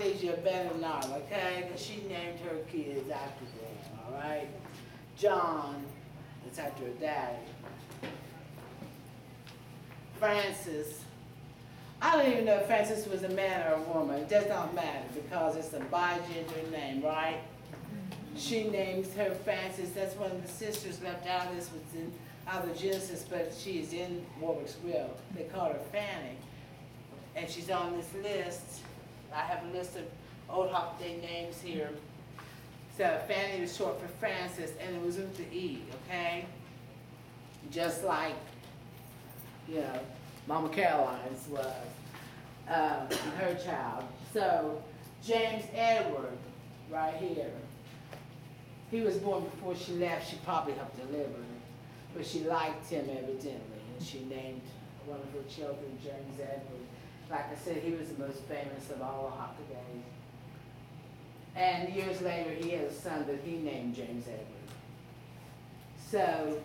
Hockadays you better not, okay? Because she named her kids after them, all right? John, it's after her daddy. Francis, I don't even know if Francis was a man or a woman. It does not matter because it's a bi-gender name, right? She names her Francis. That's one of the sisters left out of this, was in out of Genesis, but she's in Warwick's will. They call her Fanny. And she's on this list. I have a list of old Hockaday names here. So Fanny was short for Francis, and it was with the E, okay? Just like, you know, Mama Caroline's was, her child. So James Edward, right here. He was born before she left. She probably helped deliver him. But she liked him evidently, and she named one of her children James Edward. Like I said, he was the most famous of all the Hockadays. And years later, he had a son that he named James Edward. So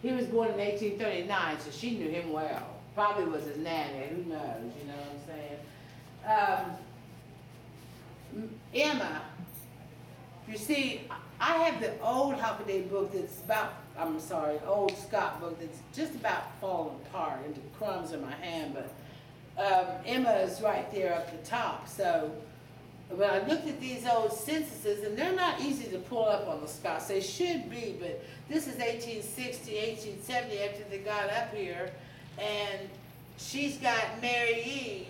he was born in 1839, so she knew him well. Probably was his nanny, who knows, you know what I'm saying? Emma. You see, I have the old Hockaday book that's about, old Scott book that's just about falling apart into crumbs in my hand, but Emma is right there up the top. So when I looked at these old censuses, and they're not easy to pull up on the Scots, they should be, but this is 1860, 1870 after they got up here, and she's got Mary E.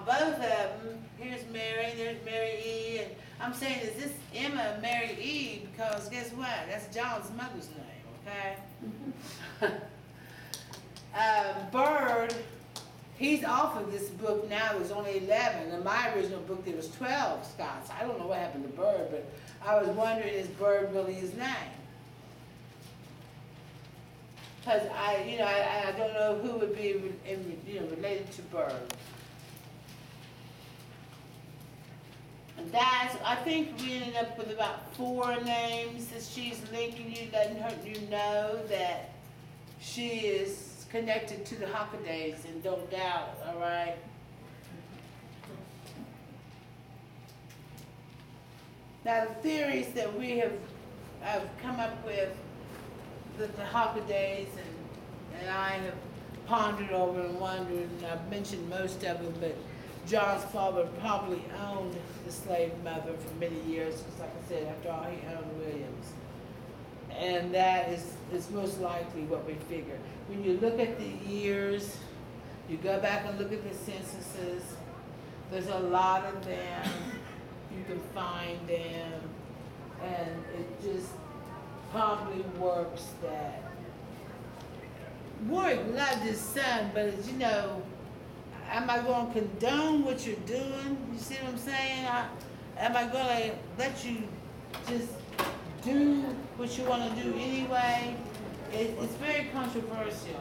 Both of them, here's Mary, there's Mary E. And I'm saying, is this Emma Mary E? Because guess what? That's John's mother's name, okay? Bird, he's off of this book now. There's only 11. In my original book, there was 12 Scots. I don't know what happened to Bird, but I was wondering, is Bird really his name? Because I don't know who would be related to Bird. And that's, I think we ended up with about 4 names that she's linking you, letting you know that she is connected to the Hockadays, and don't doubt, all right? Now the theories that we have come up with, that the Hockadays and I have pondered over and wondered, and I've mentioned most of them, but John's father probably owned the slave mother for many years, because like I said, after all, he owned Williams. And that is most likely what we figure. When you look at the years, you go back and look at the censuses, there's a lot of them, you can find them, and it just probably works that Warwick loved his son, but as you know, am I going to condone what you're doing? You see what I'm saying? Am I going to let you just do what you want to do anyway? It's very controversial.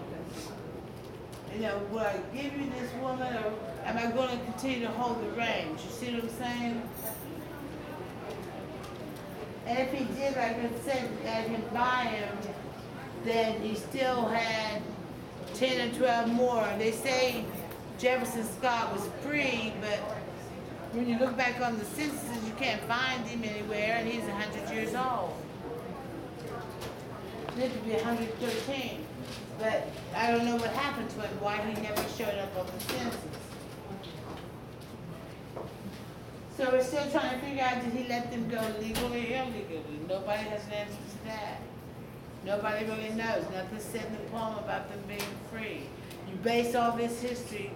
You know, will I give you this woman, or am I going to continue to hold the reins? You see what I'm saying? And if he did, like I said, let him buy him, then he still had 10 or 12 more. They say Jefferson Scott was free, but when you look back on the censuses, you can't find him anywhere, and he's 100 years old. Lived to be 113, but I don't know what happened to him, why he never showed up on the census. So we're still trying to figure out, did he let them go legally or illegally? Nobody has an answer to that. Nobody really knows. Nothing said in the poem about them being free. You base all this history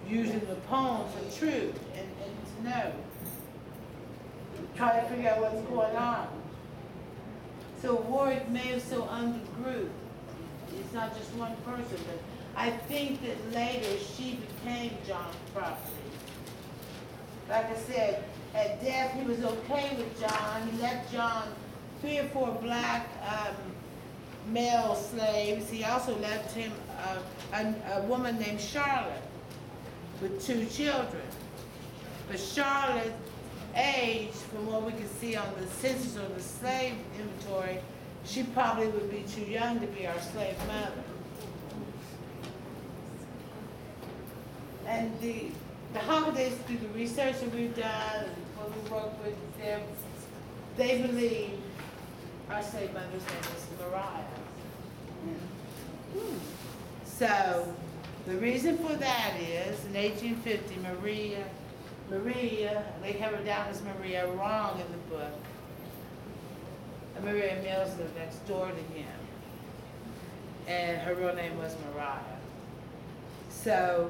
using the poem for truth and to know. Try to figure out what's going on. So Warwick may have so owned the group. It's not just one person, but I think that later she became John's property. Like I said, at death he was okay with John. He left John 3 or 4 black male slaves. He also left him a woman named Charlotte with 2 children. But Charlotte's age, from what we can see on the census or the slave inventory, she probably would be too young to be our slave mother. And the Hockadays, through the research that we've done and what we work with them, they believe our slave mother's name is Mariah. So the reason for that is in 1850, Maria, they have her down as Maria, wrong in the book. And Maria Mills lived next door to him. And her real name was Mariah. So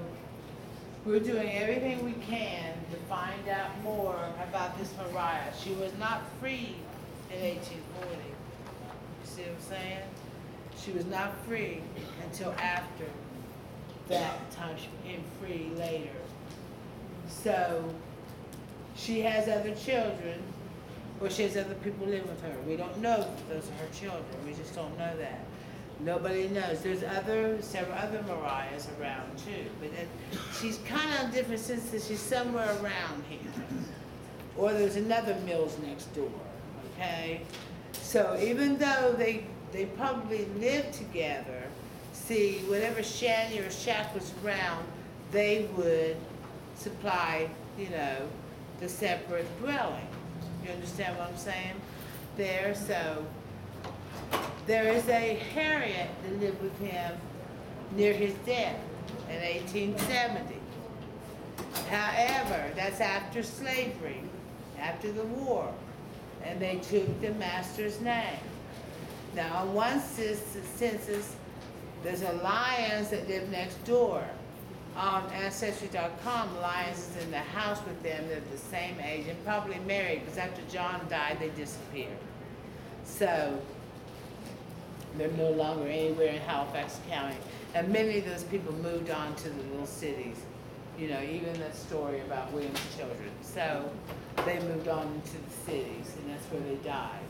we're doing everything we can to find out more about this Mariah. She was not free in 1840. You see what I'm saying? She was not free until after that time. She became free later. So she has other children, or she has other people living with her. We don't know if those are her children. We just don't know that. Nobody knows. There's several other Mariahs around too, but she's kind of different since she's somewhere around here. Or there's another Mills next door, okay? So even though they probably lived together, see, whatever shanty or shack was around, they would supply, you know, the separate dwelling. You understand what I'm saying? There, so there is a Harriet that lived with him near his death in 1870. However, that's after slavery, after the war, and they took the master's name. Now, on one census, there's a Lyons that lived next door. On Ancestry.com, Lyons is in the house with them. They're the same age and probably married, because after John died, they disappeared. So they're no longer anywhere in Halifax County. And many of those people moved on to the little cities. You know, even that story about William's children. So they moved on into the cities, and that's where they died.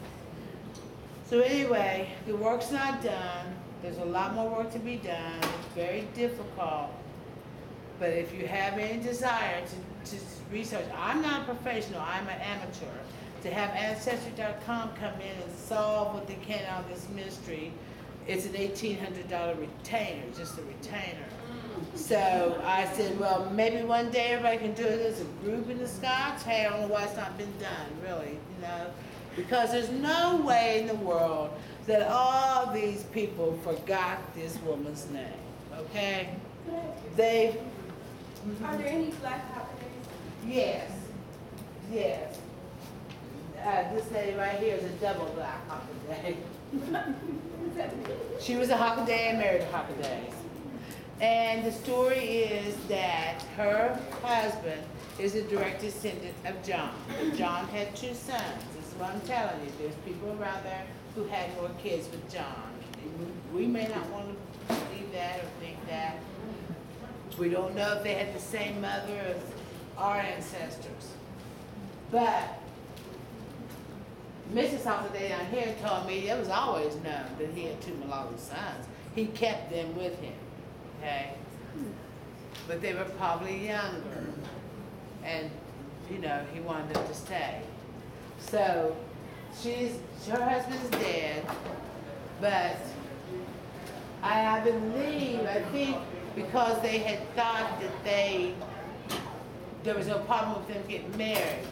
So anyway, the work's not done. There's a lot more work to be done. It's very difficult. But if you have any desire to research, I'm not a professional, I'm an amateur. To have Ancestry.com come in and solve what they can on this mystery, it's an $1,800 retainer, just a retainer. So I said, well, maybe one day everybody can do it as a group in the Scots. Hey, I don't know why it's not been done, really, you know. Because there's no way in the world that all these people forgot this woman's name, okay? They... Are there any black Hockadays? Yes, yes. This lady right here is a double black Hockaday. She was a Hockaday and married a Hockaday. And the story is that her husband is a direct descendant of John. John had 2 sons. This is what I'm telling you. There's people around there who had more kids with John. We may not want to believe that or think that. We don't know if they had the same mother as our ancestors. But Mrs. Hockaday down here told me it was always known that he had 2 mulatto sons. He kept them with him, okay? But they were probably younger. And, you know, he wanted them to stay. So her husband's dead, but I think because they had thought that there was no problem with them getting married.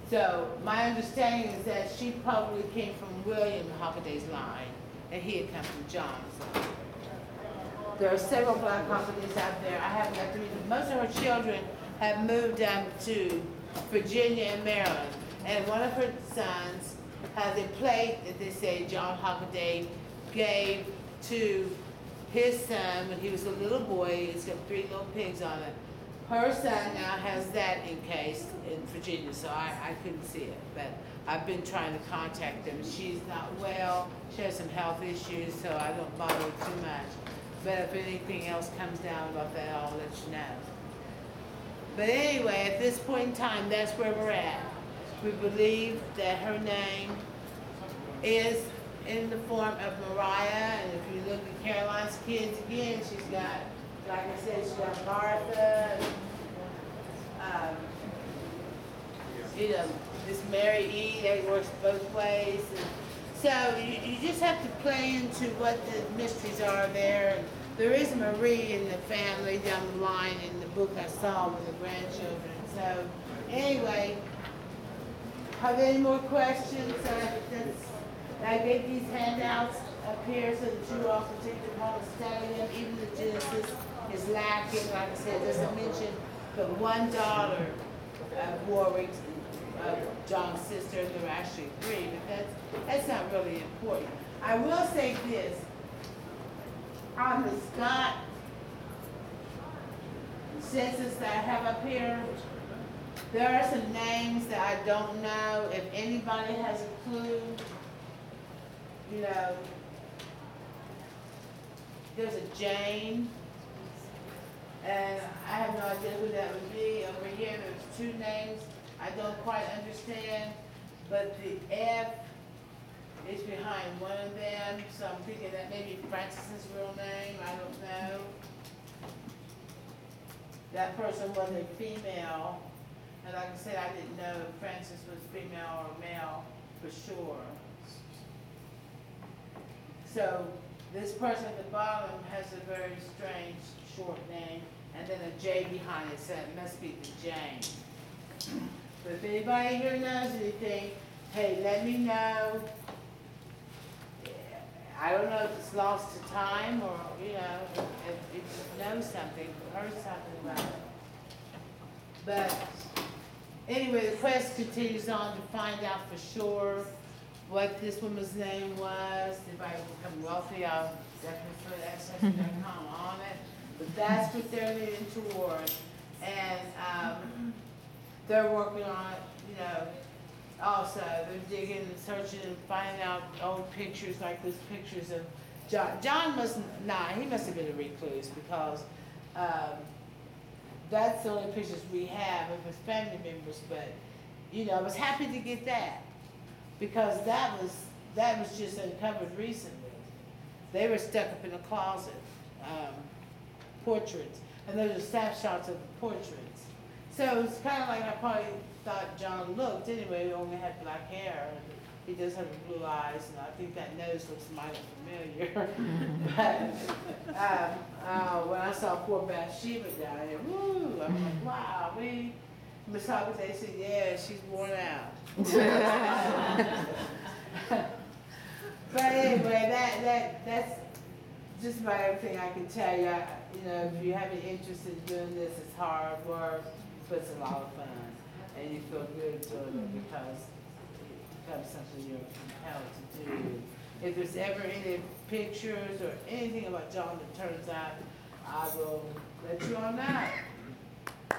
So my understanding is that she probably came from William Hockaday's line, and he had come from John's line. There are several black Hockadays out there. I haven't got to read them. Most of her children have moved to Virginia and Maryland, and one of her sons has a plate that they say John Hockaday gave to his son when he was a little boy. It's got 3 little pigs on it. Her son now has that encased in Virginia, so I couldn't see it. But I've been trying to contact them. She's not well. She has some health issues, so I don't bother too much. But if anything else comes down about that, I'll let you know. But anyway, at this point in time, that's where we're at. We believe that her name is in the form of Mariah, and if you look at Caroline's kids again, she's got, like I said, she's got Martha, and, you know, this Mary E. that works both ways. And so you just have to play into what the mysteries are there. And there is Marie in the family down the line in the book I saw with the grandchildren. So anyway, have any more questions? I gave these handouts up here so that you all can take them home and study them. Even the Genesis is lacking, like I said, doesn't mention but one daughter of Warwick, John's sister. There were actually three, but that's not really important. I will say this. On the Scott census that I have up here, there are some names that I don't know. If anybody has a clue, you know, there's a Jane, and I have no idea who that would be. Over here, there's two names I don't quite understand, but the F is behind one of them, so I'm thinking that maybe Francis's real name, I don't know. That person was a female, and like I said, I didn't know if Francis was female or male for sure. So this person at the bottom has a very strange short name, and then a J behind it, so it must be the Jane. But if anybody here knows anything, hey, let me know. I don't know if it's lost to time or, you know, if you know something, heard something about it. But anyway, the quest continues on to find out for sure what this woman's name was. If I become wealthy, I'll definitely put access.com on it. But that's what they're leading toward. And they're working on it, you know. Also, they're digging and searching and finding out old pictures, like those pictures of John. John he must have been a recluse because that's the only pictures we have of his family members. But, you know, I was happy to get that because that was just uncovered recently. They were stuck up in a closet, portraits, and those are snapshots of the portraits. So it's kind of like I probably thought John looked. Anyway, he only had black hair. He does have blue eyes, and I think that nose looks mighty familiar. But when I saw poor Bathsheba down here, woo, I'm like, wow, Miss Hockaday said, yeah, she's worn out. But anyway, that's just about everything I can tell you. You know, if you have any interest in doing this, it's hard work, but it's a lot of fun. And you feel good doing it because it becomes something you're compelled to do. If there's ever any pictures or anything about John that turns out, I will let you all know.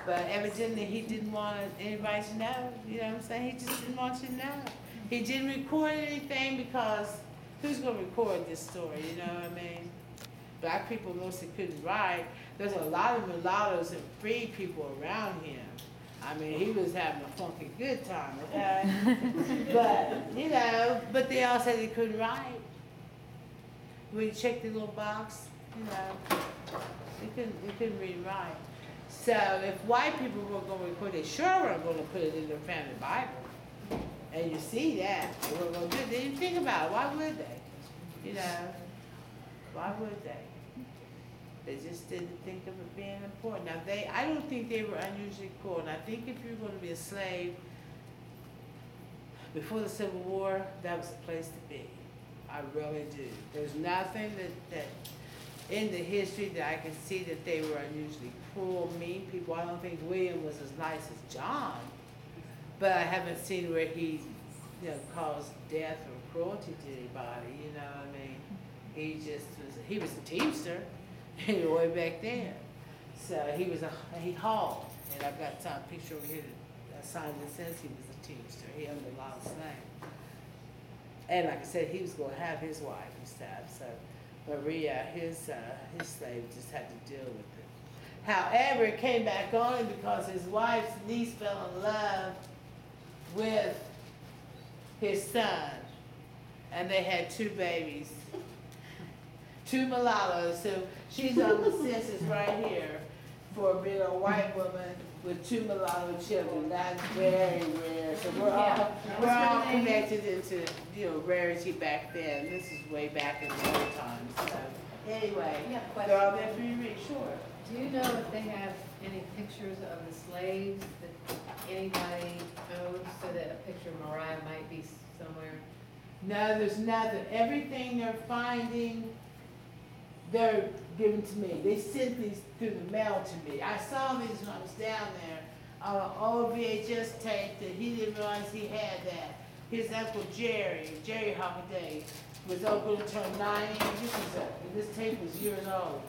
But evidently he didn't want anybody to know, you know what I'm saying? He just didn't want you to know. He didn't record anything because who's going to record this story, you know what I mean? Black people mostly couldn't write. There's a lot of mulattoes and free people around him. I mean, he was having a funky good time, okay? But, you know, but they all said they couldn't write. When you check the little box, you know, they couldn't read and write. So if white people were going to record, they sure weren't going to put it in their family Bible. And you see that. They were going to do it. They didn't think about it. Why would they? You know, why would they? They just didn't think of it being important. Now, I don't think they were unusually poor. And I think if you're going to be a slave before the Civil War, that was the place to be. I really do. There's nothing that in the history that I can see that they were unusually cruel, mean people. I don't think William was as nice as John, but I haven't seen where he, you know, caused death or cruelty to anybody. You know what I mean? He was a teamster. Way back then. So he hauled, and I've got some picture over here that sign that says he was a teamster. He owned a lot of slaves. And like I said, he was going to have his wife and stuff. So Maria, his slave, just had to deal with it. However, it came back on him because his wife's niece fell in love with his son, and they had 2 babies. 2 mulattoes, so she's on the census right here for being a white woman with 2 mulatto children. That's very rare. So we're all connected into, you know, rarity back then. This is way back in the old times. So Anyway, We have they're all questions. there for you to read, sure. Do you know if they have any pictures of the slaves that anybody owns, so that a picture of Mariah might be somewhere? No, there's nothing. Everything they're finding, they're giving to me. They sent these through the mail to me. I saw these when I was down there on an old VHS tape that he didn't realize he had that. His uncle Jerry Hockaday, was going to turn 90. This tape was years old.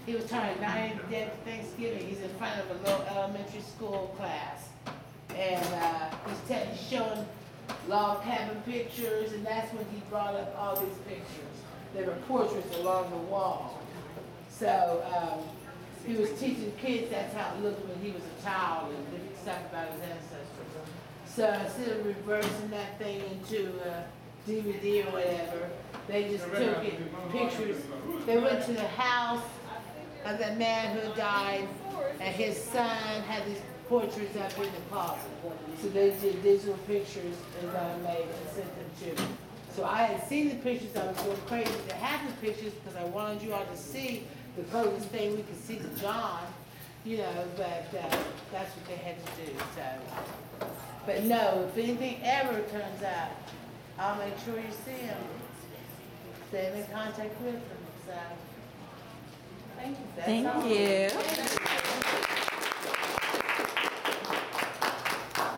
He was turning 90 the day of Thanksgiving. He's in front of a little elementary school class. And he's showing log cabin pictures, and that's when he brought up all these pictures. There were portraits along the wall. So he was teaching kids that's how it looked when he was a child and different stuff about his ancestors. So instead of reversing that thing into a DVD or whatever, they just took it, pictures. They went to the house of the man who died, and his son had these portraits up in the closet. So they did digital pictures and made and sent them to me. So I had seen the pictures. I was going crazy to have the pictures because I wanted you all to see the closest thing we could see to John, you know, but that's what they had to do. So, but no, if anything ever turns out, I'll make sure you see him. Stay in contact with him. So, thank you. That's all. Thank you.